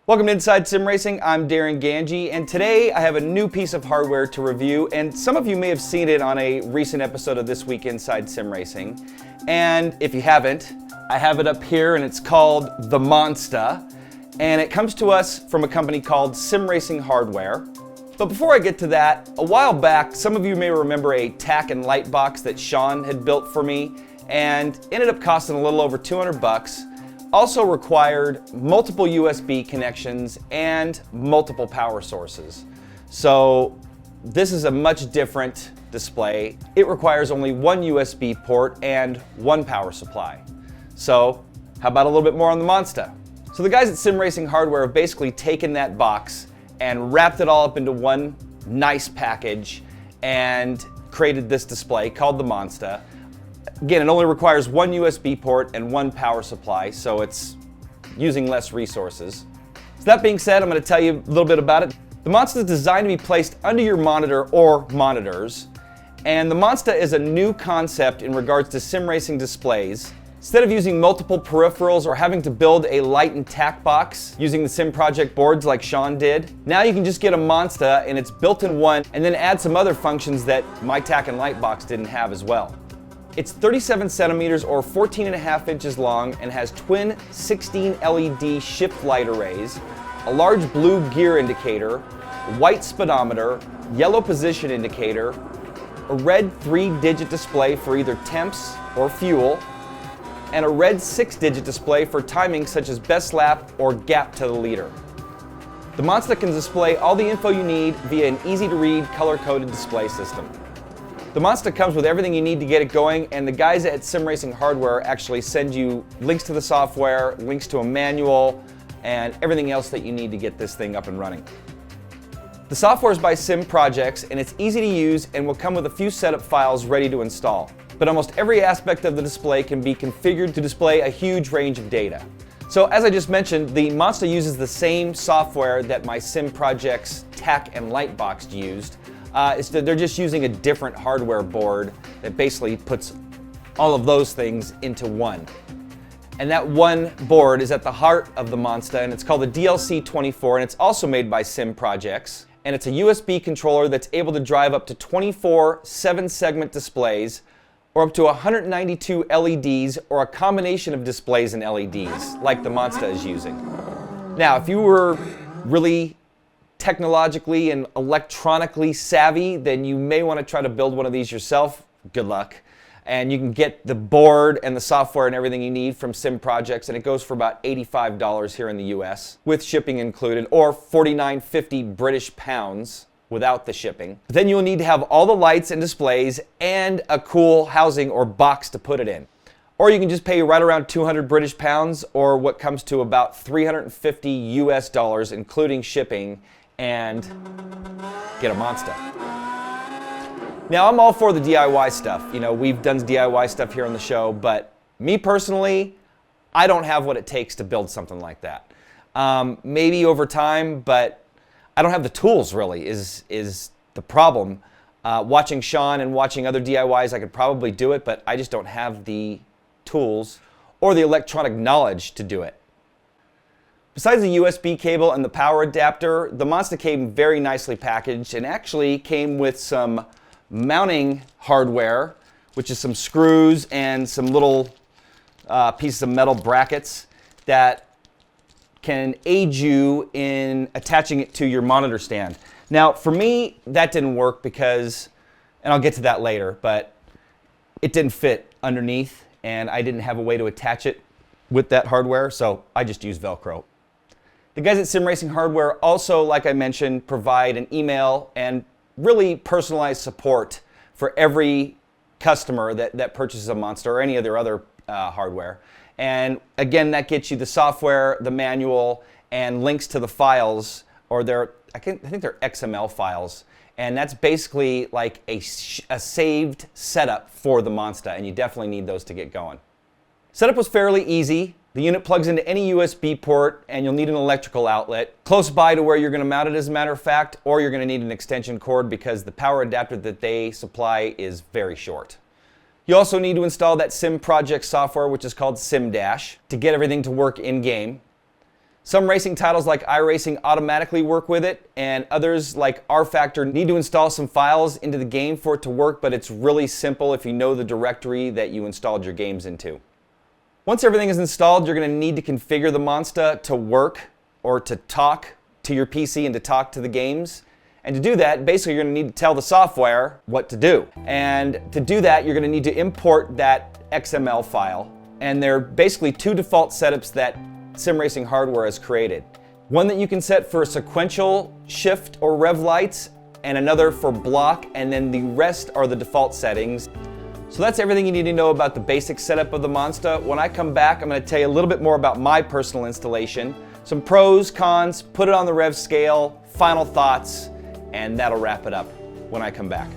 Welcome to Inside Sim Racing. I'm Darin, and today I have a new piece of hardware to review, and some of you may have seen it on a recent episode of This Week Inside Sim Racing. And if you haven't, I have it up here, and it's called the Monsta, and it comes to us from a company called Sim Racing Hardware. But before I get to that, a while back, some of you may remember a tack and light box that Sean had built for me, and ended up costing a little over 200 bucks. Also required multiple USB connections and multiple power sources. So this is a much different display. It requires only one USB port and one power supply. So how about a little bit more on the Monsta? So the guys at Sim Racing Hardware have basically taken that box and wrapped it all up into one nice package and created this display called the Monsta. Again, it only requires one USB port and one power supply, so it's using less resources. So that being said, I'm going to tell you a little bit about it. The Monsta is designed to be placed under your monitor or monitors, and the Monsta is a new concept in regards to sim racing displays. Instead of using multiple peripherals or having to build a light and tack box using the Sim Project boards like Sean did, now you can just get a Monsta and it's built in one, and then add some other functions that my tack and light box didn't have as well. It's 37 centimeters or 14.5 inches long and has twin 16 LED shift light arrays, a large blue gear indicator, white speedometer, yellow position indicator, a red 3-digit display for either temps or fuel, and a red 6-digit display for timing such as best lap or gap to the leader. The Monsta can display all the info you need via an easy-to-read, color-coded display system. The Monsta comes with everything you need to get it going, and the guys at Sim Racing Hardware actually send you links to the software, links to a manual, and everything else that you need to get this thing up and running. The software is by Sim Projects, and it's easy to use and will come with a few setup files ready to install. But almost every aspect of the display can be configured to display a huge range of data. So as I just mentioned, the Monsta uses the same software that my Sim Projects tack and light box used. They're just using a different hardware board that basically puts all of those things into one. And that one board is at the heart of the Monsta, and it's called the DLC24, and it's also made by Sim Projects. And it's a USB controller that's able to drive up to 24 7-segment displays, or up to 192 LEDs, or a combination of displays and LEDs, like the Monsta is using. Now, if you were really technologically and electronically savvy, then you may want to try to build one of these yourself. Good luck. And you can get the board and the software and everything you need from Sim Projects, and it goes for about $85 here in the US with shipping included, or $49.50 British pounds without the shipping. But then you'll need to have all the lights and displays and a cool housing or box to put it in. Or you can just pay right around 200 British pounds, or what comes to about 350 US dollars including shipping, and get a Monsta. Now, I'm all for the DIY stuff. You know, we've done DIY stuff here on the show, but me personally, I don't have what it takes to build something like that. Maybe over time, but I don't have the tools really, is the problem. Watching Sean and watching other DIYs, I could probably do it, but I just don't have the tools or the electronic knowledge to do it. Besides the USB cable and the power adapter, the Monsta came very nicely packaged and actually came with some mounting hardware, which is some screws and some little pieces of metal brackets that can aid you in attaching it to your monitor stand. Now, for me, that didn't work because, and I'll get to that later, but it didn't fit underneath, and I didn't have a way to attach it with that hardware, so I just used Velcro. The guys at Sim Racing Hardware also, like I mentioned, provide an email and really personalized support for every customer that purchases a Monsta or any of their other hardware. And again, that gets you the software, the manual, and links to the files, or I think they're XML files. And that's basically like a saved setup for the Monsta, and you definitely need those to get going. Setup was fairly easy. The unit plugs into any USB port, and you'll need an electrical outlet close by to where you're going to mount it, as a matter of fact, or you're going to need an extension cord because the power adapter that they supply is very short. You also need to install that Sim Project software, which is called Sim Dash, to get everything to work in-game. Some racing titles like iRacing automatically work with it, and others like rFactor need to install some files into the game for it to work, but it's really simple if you know the directory that you installed your games into. Once everything is installed, you're going to need to configure the Monsta to work or to talk to your PC and to talk to the games. And to do that, basically you're going to need to tell the software what to do. And to do that, you're going to need to import that XML file. And there are basically two default setups that sim racing hardware has created. One that you can set for sequential shift or rev lights, and another for block, and then the rest are the default settings. So that's everything you need to know about the basic setup of the Monsta. When I come back, I'm going to tell you a little bit more about my personal installation, some pros, cons, put it on the Revs Scale, final thoughts, and that'll wrap it up when I come back.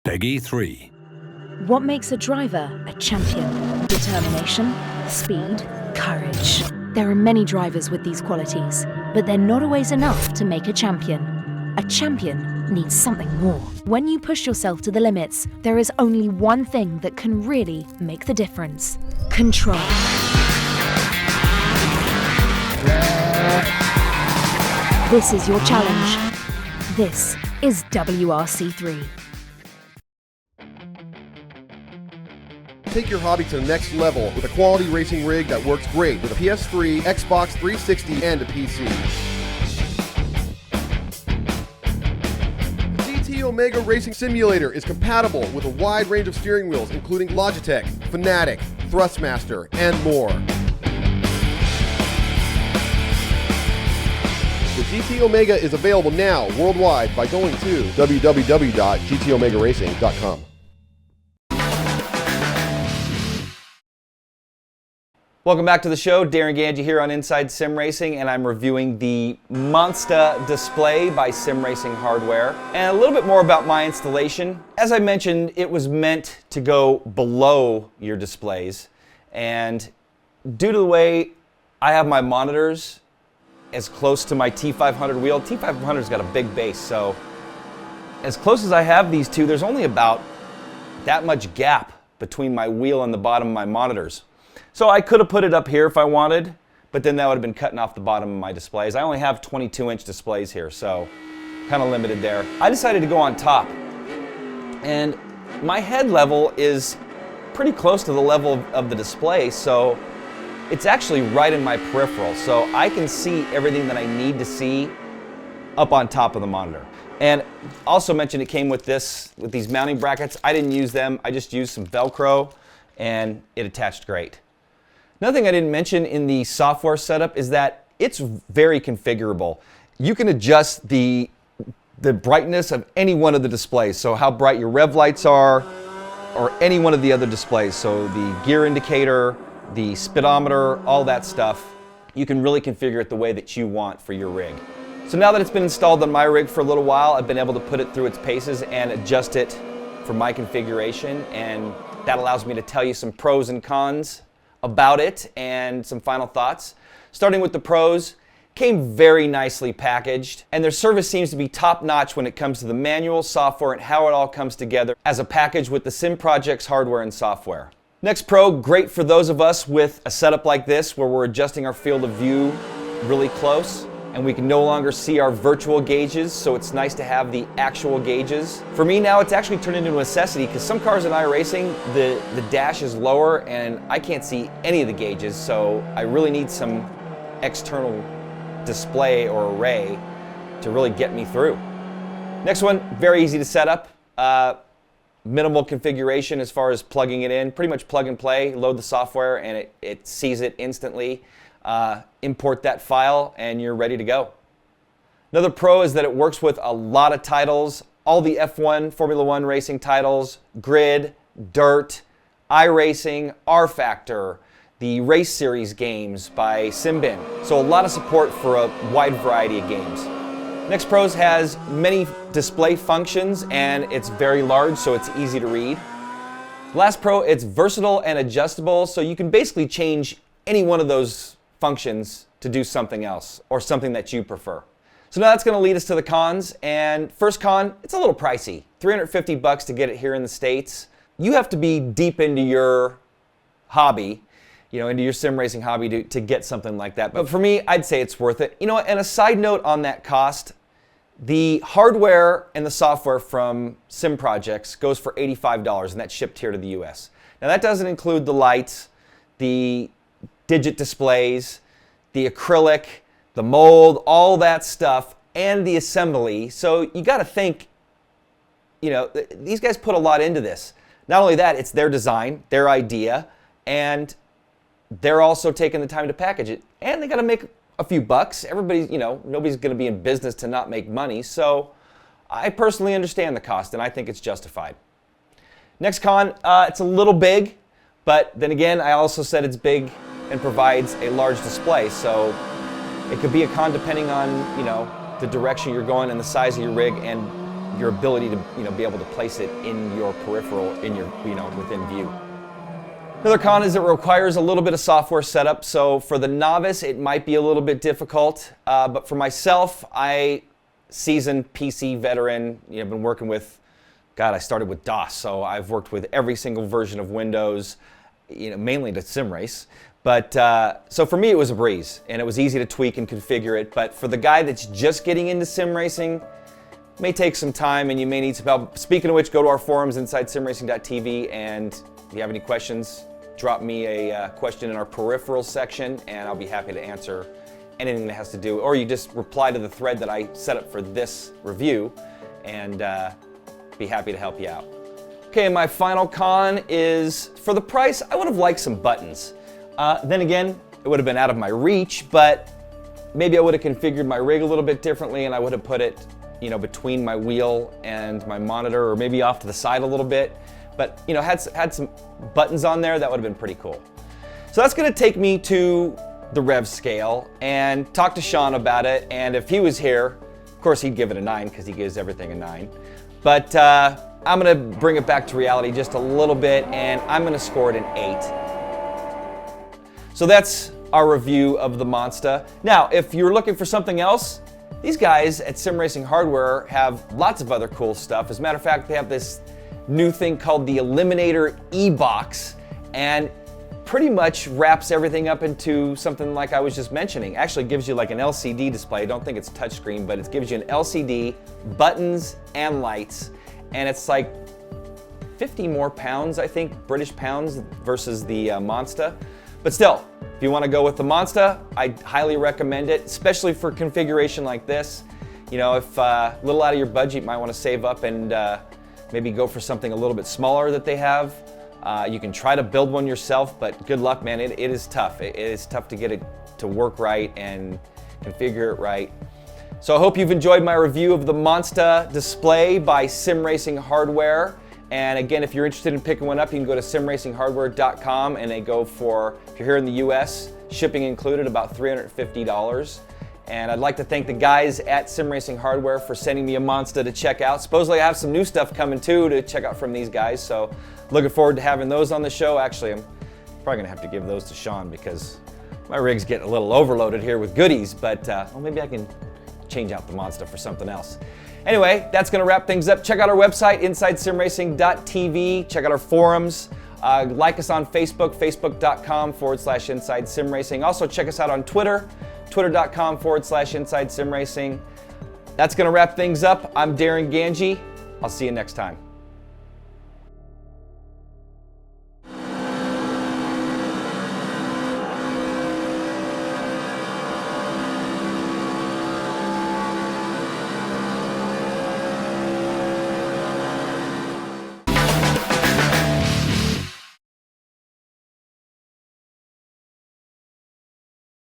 Peggy 3. What makes a driver a champion? Determination, speed, courage. There are many drivers with these qualities, but they're not always enough to make a champion. A champion needs something more. When you push yourself to the limits, there is only one thing that can really make the difference: control. This is your challenge. This is WRC3. Take your hobby to the next level with a quality racing rig that works great with a PS3, Xbox 360, and a PC. The GT Omega Racing Simulator is compatible with a wide range of steering wheels, including Logitech, Fanatec, Thrustmaster, and more. The GT Omega is available now worldwide by going to www.gtomegaracing.com. Welcome back to the show. Darin Ganji here on Inside Sim Racing, and I'm reviewing the Monsta display by Sim Racing Hardware. And a little bit more about my installation. As I mentioned, it was meant to go below your displays. And due to the way I have my monitors as close to my T500 wheel, T500's got a big base, so as close as I have these two, there's only about that much gap between my wheel and the bottom of my monitors. So I could have put it up here if I wanted, but then that would have been cutting off the bottom of my displays. I only have 22-inch displays here, so kind of limited there. I decided to go on top, and my head level is pretty close to the level of the display, so it's actually right in my peripheral, so I can see everything that I need to see up on top of the monitor. And also mentioned it came with these mounting brackets. I didn't use them, I just used some Velcro, and it attached great. Another thing I didn't mention in the software setup is that it's very configurable. You can adjust the brightness of any one of the displays, so how bright your rev lights are, or any one of the other displays. So the gear indicator, the speedometer, all that stuff, you can really configure it the way that you want for your rig. So now that it's been installed on my rig for a little while, I've been able to put it through its paces and adjust it for my configuration, and that allows me to tell you some pros and cons about it and some final thoughts. Starting with the pros, came very nicely packaged, and their service seems to be top-notch when it comes to the manual, software, and how it all comes together as a package with the Sim Projects hardware and software. Next pro, great for those of us with a setup like this where we're adjusting our field of view really close and we can no longer see our virtual gauges, so it's nice to have the actual gauges. For me now, it's actually turned into a necessity because some cars in iRacing, the dash is lower and I can't see any of the gauges, so I really need some external display or array to really get me through. Next one, very easy to set up. Minimal configuration as far as plugging it in. Pretty much plug and play, load the software and it sees it instantly. Import that file and you're ready to go. Another pro is that it works with a lot of titles all the F1, Formula One racing titles, Grid, Dirt, iRacing, R-Factor, the Race Series games by Simbin. So a lot of support for a wide variety of games. Next Pros has many display functions and it's very large, so it's easy to read. Last Pro, it's versatile and adjustable, so you can basically change any one of those functions to do something else or something that you prefer. So now that's going to lead us to the cons, and first con, it's a little pricey. $350 to get it here in the States. You have to be deep into your hobby, into your sim racing hobby to get something like that. But for me, I'd say it's worth it. And a side note on that cost, the hardware and the software from Sim Projects goes for $85, and that's shipped here to the US. Now that doesn't include the lights, the digit displays, the acrylic, the mold, all that stuff, and the assembly. So you got to think, these guys put a lot into this. Not only that, it's their design, their idea, and they're also taking the time to package it. And they got to make a few bucks. Everybody's, nobody's going to be in business to not make money. So I personally understand the cost, and I think it's justified. Next con, it's a little big, but then again, I also said it's big and provides a large display. So it could be a con depending on, the direction you're going and the size of your rig and your ability to, be able to place it in your peripheral, in your, within view. Another con is it requires a little bit of software setup. So for the novice, it might be a little bit difficult. But for myself, seasoned PC veteran, I've been working with, I started with DOS. So I've worked with every single version of Windows, mainly to sim race. But so for me, it was a breeze, and it was easy to tweak and configure it. But for the guy that's just getting into sim racing, it may take some time, and you may need some help. Speaking of which, go to our forums inside simracing.tv, and if you have any questions, drop me a question in our peripherals section, and I'll be happy to answer anything that has to do, or you just reply to the thread that I set up for this review, and be happy to help you out. Okay, my final con is, for the price, I would have liked some buttons. Then again, it would have been out of my reach, but maybe I would have configured my rig a little bit differently, and I would have put it, between my wheel and my monitor, or maybe off to the side a little bit. But, had some buttons on there, that would have been pretty cool. So that's going to take me to the Revs Scale and talk to Sean about it. And if he was here, of course, he'd give it a 9 because he gives everything a 9. But I'm going to bring it back to reality just a little bit, and I'm going to score it an 8. So that's our review of the Monsta. Now, if you're looking for something else, these guys at Sim Racing Hardware have lots of other cool stuff. As a matter of fact, they have this new thing called the Eliminator E-Box, and pretty much wraps everything up into something like I was just mentioning. Actually gives you like an LCD display. I don't think it's touchscreen, but it gives you an LCD, buttons, and lights, and it's like 50 more pounds, I think, British pounds versus the Monsta. But still, if you want to go with the Monsta, I highly recommend it, especially for configuration like this. If a little out of your budget, you might want to save up and maybe go for something a little bit smaller that they have. You can try to build one yourself, but good luck, man. It is tough. It is tough to get it to work right and configure it right. So I hope you've enjoyed my review of the Monsta display by Sim Racing Hardware. And again, if you're interested in picking one up, you can go to simracinghardware.com, and they go for, if you're here in the US, shipping included, about $350. And I'd like to thank the guys at Sim Racing Hardware for sending me a Monsta to check out. Supposedly I have some new stuff coming too to check out from these guys, so looking forward to having those on the show. Actually, I'm probably gonna have to give those to Sean because my rig's getting a little overloaded here with goodies, but well, maybe I can change out the Monsta for something else. Anyway, that's gonna wrap things up. Check out our website, InsideSimRacing.tv. Check out our forums. Like us on Facebook, Facebook.com/InsideSimRacing. Also check us out on Twitter, Twitter.com/InsideSimRacing. That's gonna wrap things up. I'm Darin Ganji. I'll see you next time.